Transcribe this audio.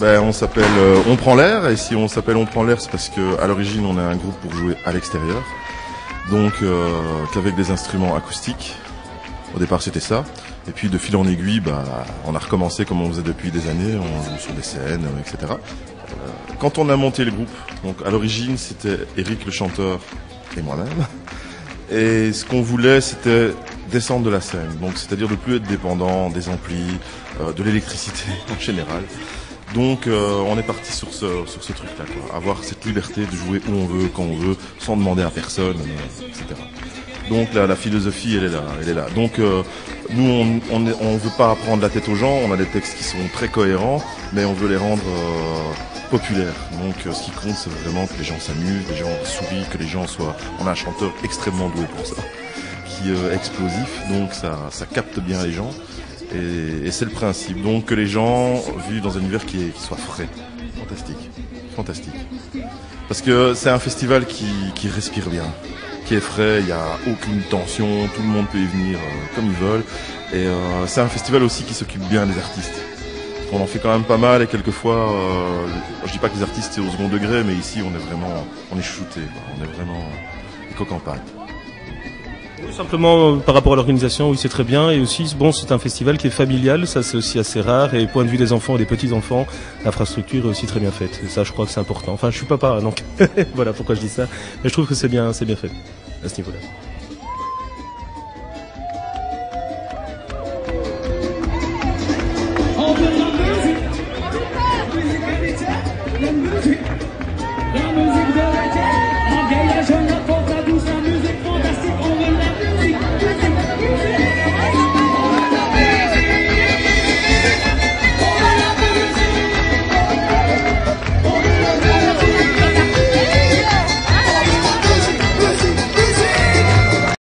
On s'appelle On prend l'air, et si on s'appelle On prend l'air, c'est parce qu'à l'origine on est un groupe pour jouer à l'extérieur, donc qu'avec des instruments acoustiques. Au départ c'était ça, et puis de fil en aiguille, on a recommencé comme on faisait depuis des années, on joue sur des scènes, etc. Quand on a monté le groupe, donc à l'origine c'était Eric le chanteur et moi-même, et ce qu'on voulait c'était descendre de la scène, donc c'est-à-dire de plus être dépendant des amplis, de l'électricité en général. Donc on est parti sur ce truc-là, quoi. Avoir cette liberté de jouer où on veut, quand on veut, sans demander à personne, etc. Donc la philosophie, elle est là. Donc nous, on veut pas prendre la tête aux gens. On a des textes qui sont très cohérents, mais on veut les rendre populaires. Donc ce qui compte, c'est vraiment que les gens s'amusent, les gens sourient, que les gens soient. On a un chanteur extrêmement doué pour ça, qui est explosif, donc ça capte bien les gens. Et c'est le principe. Donc que les gens vivent dans un univers qui soit frais. Fantastique. Parce que c'est un festival qui respire bien, qui est frais, il n'y a aucune tension, tout le monde peut y venir comme ils veulent. Et c'est un festival aussi qui s'occupe bien des artistes. On en fait quand même pas mal et quelquefois, je dis pas que les artistes c'est au second degré, mais ici on est shooté, on est vraiment des coqs en pâte. Tout simplement par rapport à l'organisation, oui c'est très bien, et aussi bon c'est un festival qui est familial, ça c'est aussi assez rare, et point de vue des enfants et des petits enfants, l'infrastructure est aussi très bien faite, et ça je crois que c'est important. Enfin je suis papa donc voilà pourquoi je dis ça, mais je trouve que c'est bien fait à ce niveau-là.